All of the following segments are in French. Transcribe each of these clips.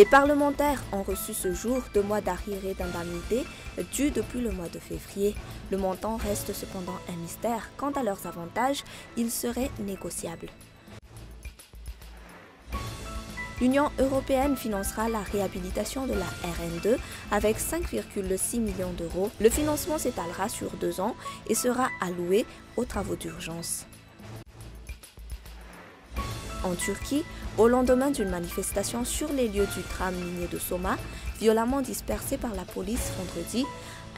Les parlementaires ont reçu ce jour 2 mois d'arriérés d'indemnité dus depuis le mois de février. Le montant reste cependant un mystère. Quant à leurs avantages, ils seraient négociables. L'Union européenne financera la réhabilitation de la RN2 avec 5,6 millions d'euros. Le financement s'étalera sur 2 ans et sera alloué aux travaux d'urgence. En Turquie, au lendemain d'une manifestation sur les lieux du tram minier de Soma, violemment dispersé par la police vendredi,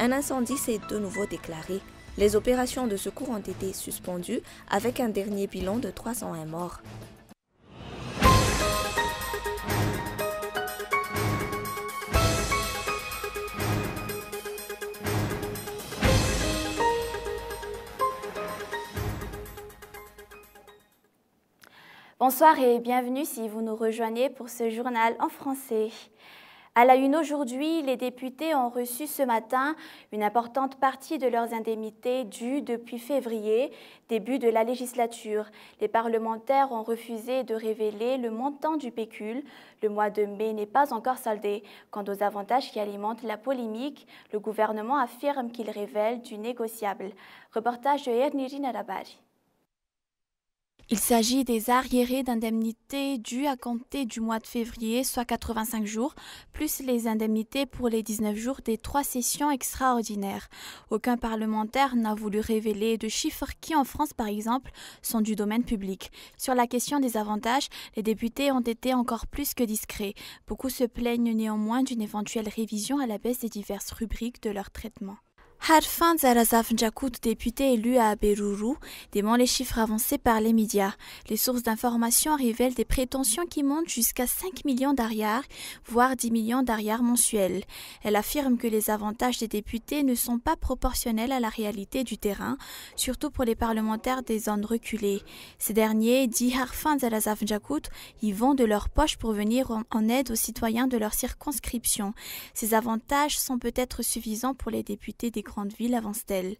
un incendie s'est de nouveau déclaré. Les opérations de secours ont été suspendues avec un dernier bilan de 301 morts. Bonsoir et bienvenue si vous nous rejoignez pour ce journal en français. À la une aujourd'hui, les députés ont reçu ce matin une importante partie de leurs indemnités dues depuis février, début de la législature. Les parlementaires ont refusé de révéler le montant du pécule. Le mois de mai n'est pas encore soldé. Quant aux avantages qui alimentent la polémique, le gouvernement affirme qu'il révèle du négociable. Reportage de Erniri Narabari. Il s'agit des arriérés d'indemnités dues à compter du mois de février, soit 85 jours, plus les indemnités pour les 19 jours des 3 sessions extraordinaires. Aucun parlementaire n'a voulu révéler de chiffres qui, en France par exemple, sont du domaine public. Sur la question des avantages, les députés ont été encore plus que discrets. Beaucoup se plaignent néanmoins d'une éventuelle révision à la baisse des diverses rubriques de leur traitement. Harfan Zarazaf Njakout, député élu à Beruru, dément les chiffres avancés par les médias. Les sources d'information révèlent des prétentions qui montent jusqu'à 5 millions d'ariars, voire 10 millions d'ariars mensuels. Elle affirme que les avantages des députés ne sont pas proportionnels à la réalité du terrain, surtout pour les parlementaires des zones reculées. Ces derniers, dit Harfan Zarazaf Njakout, y vont de leur poche pour venir en aide aux citoyens de leur circonscription. Ces avantages sont peut-être suffisants pour les députés des grandes villes, avance-t-elle.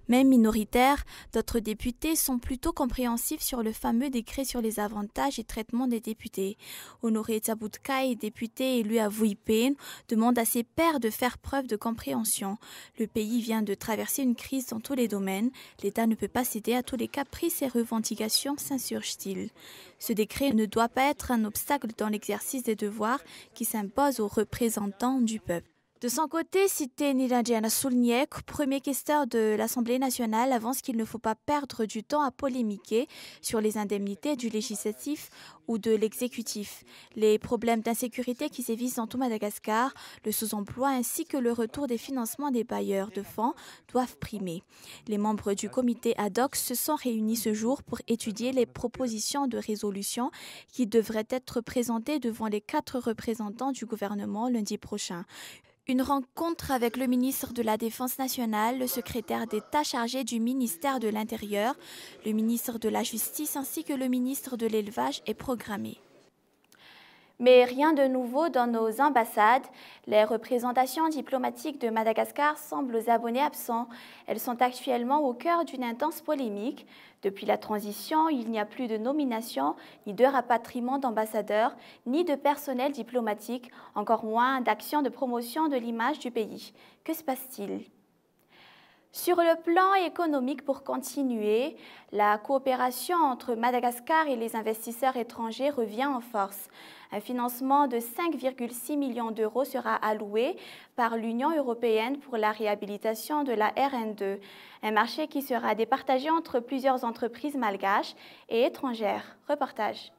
Même minoritaires, d'autres députés sont plutôt compréhensifs sur le fameux décret sur les avantages et traitements des députés. Honoré Tsaboutkay, député élu à Vuipen, demande à ses pairs de faire preuve de compréhension. Le pays vient de traverser une crise dans tous les domaines. L'État ne peut pas céder à tous les caprices et revendications, s'insurge-t-il. Ce décret ne doit pas être un obstacle dans l'exercice des devoirs qui s'imposent aux représentants du peuple. De son côté, Sité Niladjiana Soulniek, premier questeur de l'Assemblée nationale, avance qu'il ne faut pas perdre du temps à polémiquer sur les indemnités du législatif ou de l'exécutif. Les problèmes d'insécurité qui sévissent dans tout Madagascar, le sous-emploi ainsi que le retour des financements des bailleurs de fonds doivent primer. Les membres du comité ad hoc se sont réunis ce jour pour étudier les propositions de résolution qui devraient être présentées devant les 4 représentants du gouvernement lundi prochain. Une rencontre avec le ministre de la Défense nationale, le secrétaire d'État chargé du ministère de l'Intérieur, le ministre de la Justice ainsi que le ministre de l'Élevage est programmée. Mais rien de nouveau dans nos ambassades. Les représentations diplomatiques de Madagascar semblent aux abonnés absents. Elles sont actuellement au cœur d'une intense polémique. Depuis la transition, il n'y a plus de nomination, ni de rapatriement d'ambassadeurs, ni de personnel diplomatique, encore moins d'actions de promotion de l'image du pays. Que se passe-t-il ? Sur le plan économique, pour continuer, la coopération entre Madagascar et les investisseurs étrangers revient en force. Un financement de 5,6 millions d'euros sera alloué par l'Union européenne pour la réhabilitation de la RN2, un marché qui sera départagé entre plusieurs entreprises malgaches et étrangères. Reportage.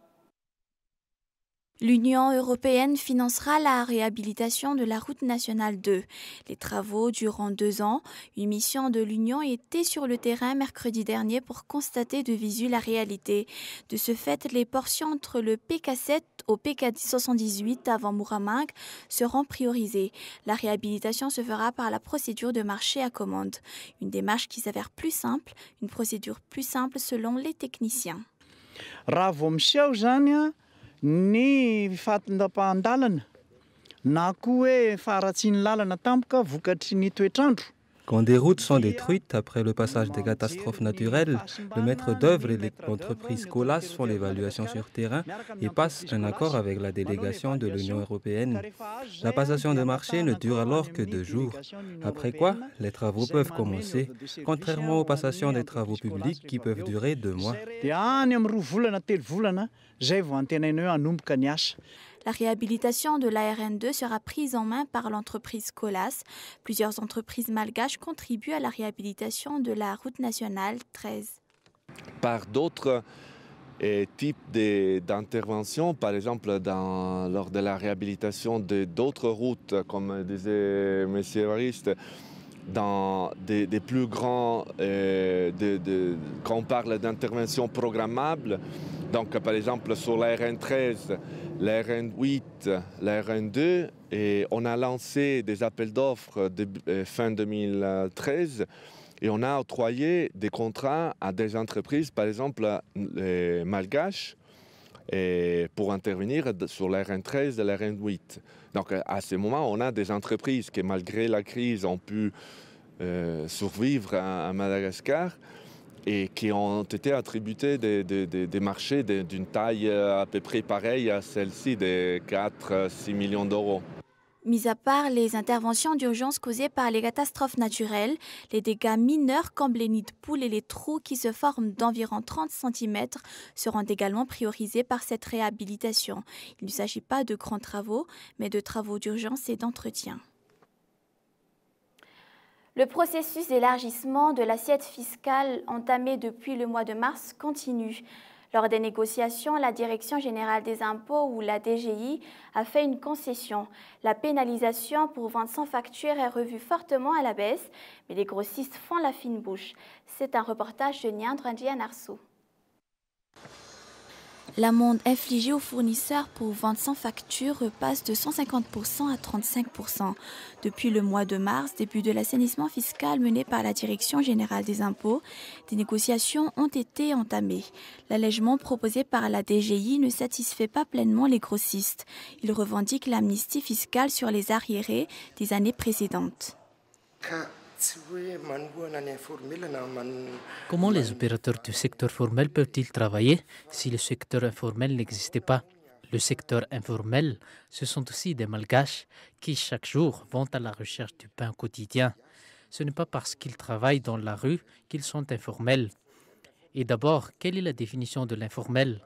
L'Union européenne financera la réhabilitation de la route nationale 2. Les travaux durant 2 ans. Une mission de l'Union était sur le terrain mercredi dernier pour constater de visu la réalité. De ce fait, les portions entre le PK7 au PK78 avant Muramang seront priorisées. La réhabilitation se fera par la procédure de marché à commande. Une démarche qui s'avère plus simple, une procédure plus simple selon les techniciens. Ny fahatondram-pahandalana na koa hoe faharatsiany lalana tampoka vokatry ny toetrandro Quand des routes sont détruites après le passage des catastrophes naturelles, le maître d'œuvre et l'entreprise Colas font l'évaluation sur terrain et passent un accord avec la délégation de l'Union européenne. La passation de marché ne dure alors que 2 jours, après quoi les travaux peuvent commencer, contrairement aux passations des travaux publics qui peuvent durer 2 mois. La réhabilitation de la RN2 sera prise en main par l'entreprise Colas. Plusieurs entreprises malgaches contribuent à la réhabilitation de la route nationale 13. Par d'autres types d'interventions, par exemple lors de la réhabilitation d'autres routes, comme disait M. Évariste, dans des plus grands, quand on parle d'interventions programmables, donc par exemple sur la RN13, la RN8, la RN2, et on a lancé des appels d'offres fin 2013 et on a octroyé des contrats à des entreprises, par exemple les malgaches, et pour intervenir sur la RN13 et la RN8. Donc à ce moment, on a des entreprises qui, malgré la crise, ont pu survivre à Madagascar et qui ont été attribuées des marchés d'une taille à peu près pareille à celle-ci, de 4-6 millions d'euros. Mis à part les interventions d'urgence causées par les catastrophes naturelles, les dégâts mineurs comme les nids de poules et les trous qui se forment d'environ 30 cm seront également priorisés par cette réhabilitation. Il ne s'agit pas de grands travaux, mais de travaux d'urgence et d'entretien. Le processus d'élargissement de l'assiette fiscale entamé depuis le mois de mars continue. Lors des négociations, la Direction générale des impôts ou la DGI a fait une concession. La pénalisation pour vente sans facture est revue fortement à la baisse, mais les grossistes font la fine bouche. C'est un reportage de Niandre Ndianarsou. L'amende infligée aux fournisseurs pour vente sans facture repasse de 150% à 35%. Depuis le mois de mars, début de l'assainissement fiscal mené par la Direction générale des impôts, des négociations ont été entamées. L'allègement proposé par la DGI ne satisfait pas pleinement les grossistes. Ils revendiquent l'amnistie fiscale sur les arriérés des années précédentes. Comment les opérateurs du secteur formel peuvent-ils travailler si le secteur informel n'existait pas? Le secteur informel, ce sont aussi des malgaches qui chaque jour vont à la recherche du pain quotidien. Ce n'est pas parce qu'ils travaillent dans la rue qu'ils sont informels. Et d'abord, quelle est la définition de l'informel?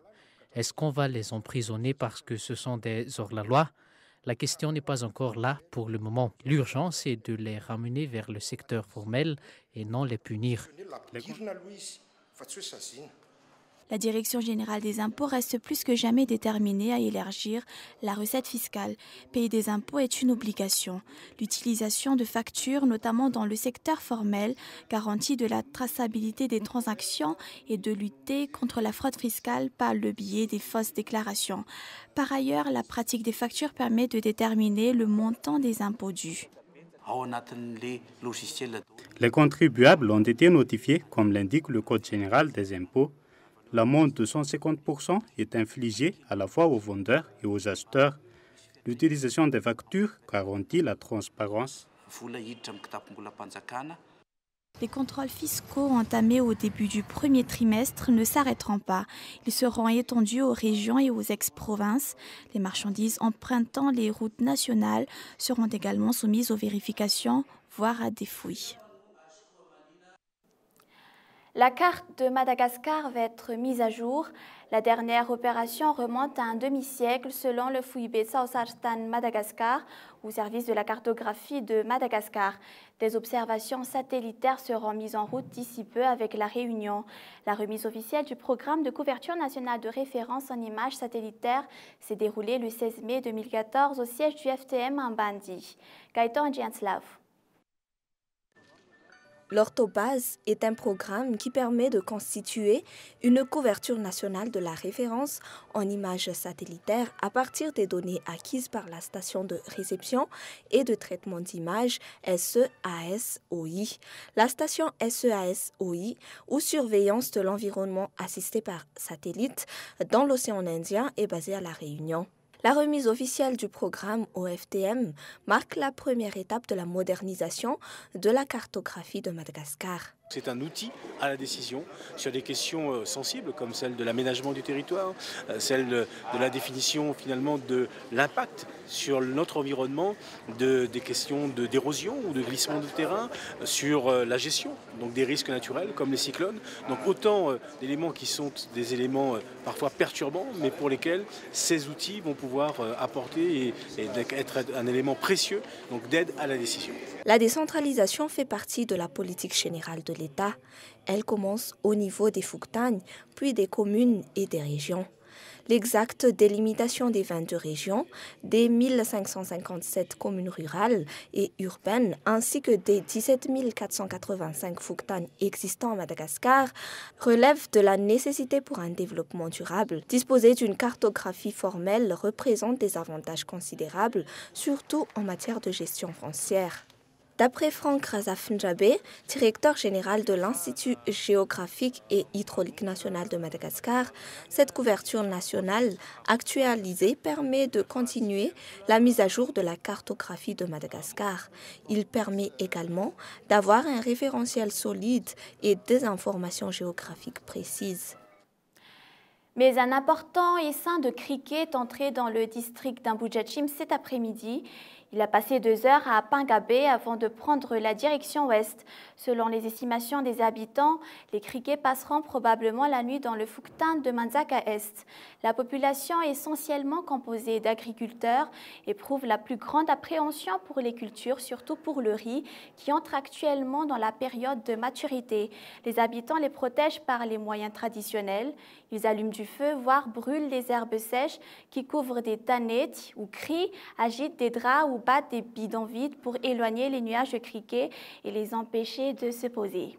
Est-ce qu'on va les emprisonner parce que ce sont des hors-la-loi? La question n'est pas encore là pour le moment. L'urgence est de les ramener vers le secteur formel et non les punir. La Direction générale des impôts reste plus que jamais déterminée à élargir la recette fiscale. Payer des impôts est une obligation. L'utilisation de factures, notamment dans le secteur formel, garantit de la traçabilité des transactions et de lutter contre la fraude fiscale par le biais des fausses déclarations. Par ailleurs, la pratique des factures permet de déterminer le montant des impôts dus. Les contribuables ont été notifiés, comme l'indique le Code général des impôts. L'amende de 150% est infligée à la fois aux vendeurs et aux acheteurs. L'utilisation des factures garantit la transparence. Les contrôles fiscaux entamés au début du premier trimestre ne s'arrêteront pas. Ils seront étendus aux régions et aux ex-provinces. Les marchandises empruntant les routes nationales seront également soumises aux vérifications, voire à des fouilles. La carte de Madagascar va être mise à jour. La dernière opération remonte à un demi-siècle selon le FUIB Saosarstan Madagascar, au service de la cartographie de Madagascar. Des observations satellitaires seront mises en route d'ici peu avec la Réunion. La remise officielle du programme de couverture nationale de référence en images satellitaires s'est déroulée le 16 mai 2014 au siège du FTM en Bandi. Gaëtan Gianslav. L'Orthobase est un programme qui permet de constituer une couverture nationale de la référence en images satellitaires à partir des données acquises par la station de réception et de traitement d'images SEAS-OI. La station SEAS-OI ou surveillance de l'environnement assistée par satellite dans l'océan Indien est basée à La Réunion. La remise officielle du programme au FTM marque la première étape de la modernisation de la cartographie de Madagascar. C'est un outil à la décision sur des questions sensibles comme celle de l'aménagement du territoire, celle de la définition finalement de l'impact sur notre environnement, des questions d'érosion ou de glissement de terrain, sur la gestion donc des risques naturels comme les cyclones. Donc autant d'éléments qui sont des éléments parfois perturbants mais pour lesquels ces outils vont pouvoir apporter et être un élément précieux donc d'aide à la décision. La décentralisation fait partie de la politique générale de l'État. Elle commence au niveau des Fouktagnes, puis des communes et des régions. L'exacte délimitation des 22 régions, des 1557 communes rurales et urbaines, ainsi que des 17 485 Fouktagnes existants à Madagascar, relève de la nécessité pour un développement durable. Disposer d'une cartographie formelle représente des avantages considérables, surtout en matière de gestion foncière. D'après Franck Razaf-Njabé, directeur général de l'Institut géographique et hydraulique national de Madagascar, cette couverture nationale actualisée permet de continuer la mise à jour de la cartographie de Madagascar. Il permet également d'avoir un référentiel solide et des informations géographiques précises. Mais un important essaim de cricket est entré dans le district d'Ambujachim cet après-midi. Il a passé 2 heures à Pingabé avant de prendre la direction ouest. Selon les estimations des habitants, les criquets passeront probablement la nuit dans le Fouktan de Manzaka-Est. La population est essentiellement composée d'agriculteurs éprouve la plus grande appréhension pour les cultures, surtout pour le riz, qui entre actuellement dans la période de maturité. Les habitants les protègent par les moyens traditionnels. Ils allument du feu, voire brûlent les herbes sèches qui couvrent des tannettes ou crient, agitent des draps ou battent des bidons vides pour éloigner les nuages de criquets et les empêcher de se poser.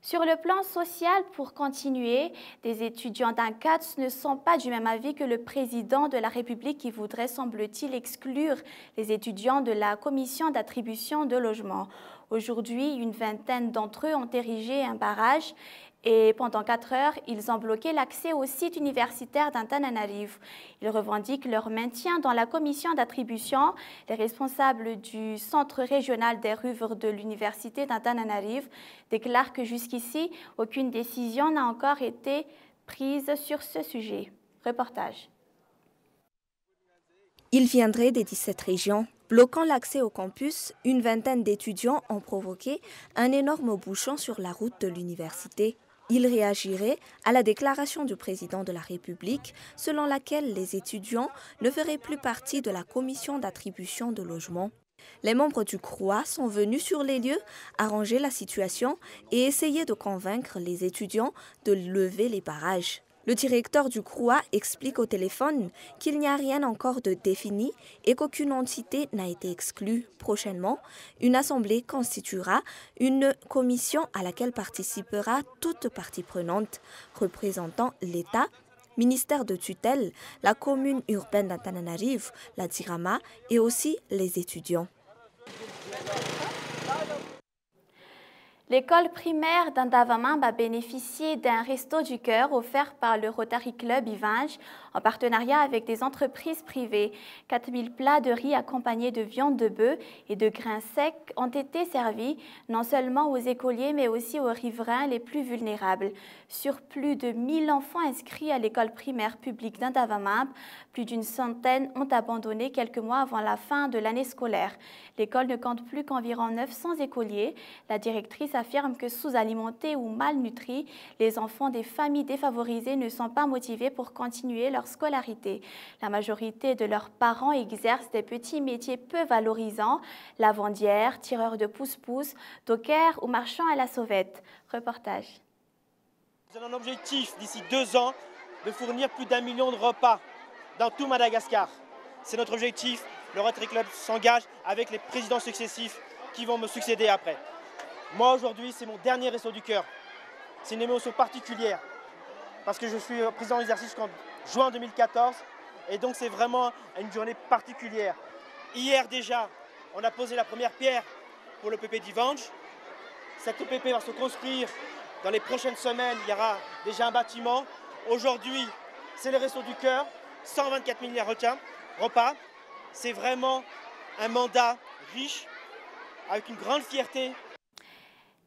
Sur le plan social, pour continuer, des étudiants d'ANCATS ne sont pas du même avis que le président de la République qui voudrait, semble-t-il, exclure les étudiants de la commission d'attribution de logement. Aujourd'hui, une vingtaine d'entre eux ont érigé un barrage et pendant 4 heures, ils ont bloqué l'accès au site universitaire d'Antananarivo. Ils revendiquent leur maintien dans la commission d'attribution. Les responsables du centre régional des œuvres de l'université d'Antananarivo déclarent que jusqu'ici, aucune décision n'a encore été prise sur ce sujet. Reportage. Ils viendraient des 17 régions. Bloquant l'accès au campus, une vingtaine d'étudiants ont provoqué un énorme bouchon sur la route de l'université. Ils réagiraient à la déclaration du président de la République selon laquelle les étudiants ne feraient plus partie de la commission d'attribution de logement. Les membres du CROA sont venus sur les lieux arranger la situation et essayer de convaincre les étudiants de lever les barrages. Le directeur du CROA explique au téléphone qu'il n'y a rien encore de défini et qu'aucune entité n'a été exclue. Prochainement, une assemblée constituera une commission à laquelle participera toute partie prenante, représentant l'État, ministère de tutelle, la commune urbaine d'Antananarivo, la Dzirama et aussi les étudiants. L'école primaire d'Andavamambe a bénéficié d'un resto du cœur offert par le Rotary Club Ivange en partenariat avec des entreprises privées. 4000 plats de riz accompagnés de viande de bœuf et de grains secs ont été servis non seulement aux écoliers mais aussi aux riverains les plus vulnérables. Sur plus de 1000 enfants inscrits à l'école primaire publique d'Andavamambe, plus d'une centaine ont abandonné quelques mois avant la fin de l'année scolaire. L'école ne compte plus qu'environ 900 écoliers. La directrice affirme que sous-alimentés ou malnutris, les enfants des familles défavorisées ne sont pas motivés pour continuer leur scolarité. La majorité de leurs parents exercent des petits métiers peu valorisants, lavandière, tireur de pousse-pousse, docker ou marchand à la sauvette. Reportage. Nous avons un objectif d'ici 2 ans de fournir plus d'1 million de repas dans tout Madagascar. C'est notre objectif. Le Rotary Club s'engage avec les présidents successifs qui vont me succéder après. Moi aujourd'hui, c'est mon dernier resto du cœur. C'est une émotion particulière parce que je suis président d'exercice jusqu'en juin 2014 et donc c'est vraiment une journée particulière. Hier déjà, on a posé la première pierre pour le PP d'Ivange. Cette PP va se construire dans les prochaines semaines. Il y aura déjà un bâtiment. Aujourd'hui, c'est le resto du cœur 124 milliards repas. C'est vraiment un mandat riche, avec une grande fierté.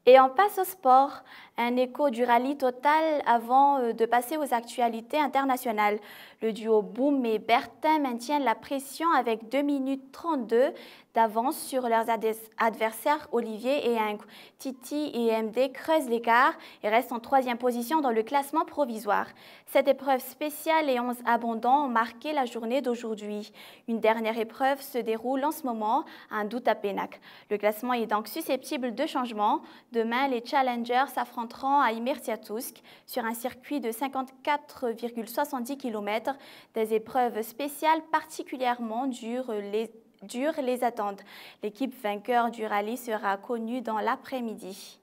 Et on passe au sport, un écho du rallye Total avant de passer aux actualités internationales. Le duo Boum et Bertin maintiennent la pression avec 2 minutes 32 d'avance sur leurs adversaires Olivier et Ing. Titi et MD creusent l'écart et restent en 3e position dans le classement provisoire. Cette épreuve spéciale et 11 abondants ont marqué la journée d'aujourd'hui. Une dernière épreuve se déroule en ce moment à Ndout à Pénac. Le classement est donc susceptible de changement. Demain, les challengers s'affronteront à Imertiatousk sur un circuit de 54,70 km. Des épreuves spéciales particulièrement dures les attendent. L'équipe vainqueur du rallye sera connue dans l'après-midi.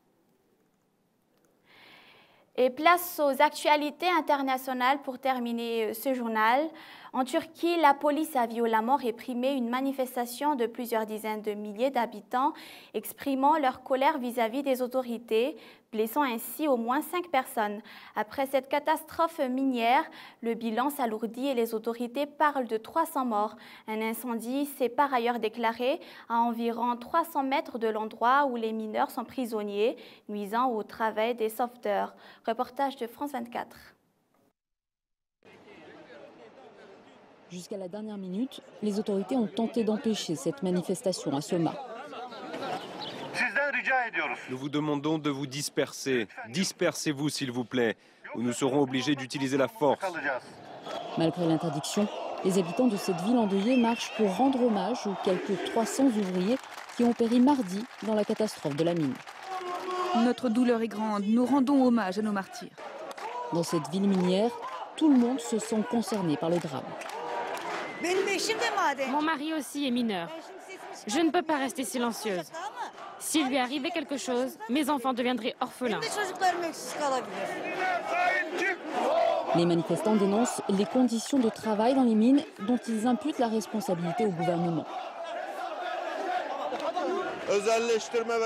Et place aux actualités internationales pour terminer ce journal. En Turquie, la police a violemment réprimé une manifestation de plusieurs dizaines de milliers d'habitants exprimant leur colère vis-à-vis des autorités, blessant ainsi au moins 5 personnes. Après cette catastrophe minière, le bilan s'alourdit et les autorités parlent de 300 morts. Un incendie s'est par ailleurs déclaré à environ 300 mètres de l'endroit où les mineurs sont prisonniers, nuisant au travail des sauveteurs. Reportage de France 24. Jusqu'à la dernière minute, les autorités ont tenté d'empêcher cette manifestation à Soma. Nous vous demandons de vous disperser. Dispersez-vous, s'il vous plaît, ou nous serons obligés d'utiliser la force. Malgré l'interdiction, les habitants de cette ville endeuillée marchent pour rendre hommage aux quelques 300 ouvriers qui ont péri mardi dans la catastrophe de la mine. Notre douleur est grande. Nous rendons hommage à nos martyrs. Dans cette ville minière, tout le monde se sent concerné par le drame. Mon mari aussi est mineur. Je ne peux pas rester silencieuse. S'il lui arrivait quelque chose, mes enfants deviendraient orphelins. Les manifestants dénoncent les conditions de travail dans les mines dont ils imputent la responsabilité au gouvernement.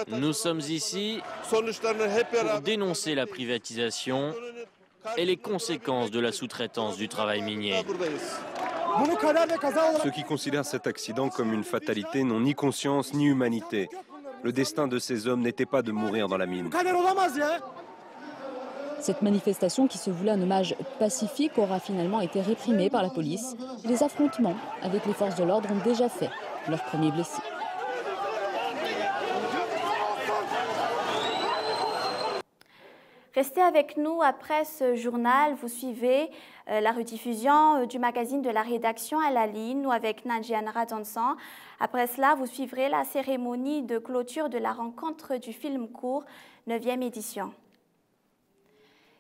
Nous sommes ici pour dénoncer la privatisation et les conséquences de la sous-traitance du travail minier. Ceux qui considèrent cet accident comme une fatalité n'ont ni conscience ni humanité. Le destin de ces hommes n'était pas de mourir dans la mine. Cette manifestation qui se voulait un hommage pacifique aura finalement été réprimée par la police. Les affrontements avec les forces de l'ordre ont déjà fait leurs premiers blessés. Restez avec nous après ce journal. Vous suivez la rediffusion du magazine de la rédaction à la ligne ou avec Nadja Naradansan. Après cela, vous suivrez la cérémonie de clôture de la rencontre du film court 9e édition.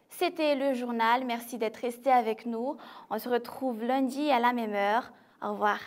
C'était le journal. Merci d'être resté avec nous. On se retrouve lundi à la même heure. Au revoir.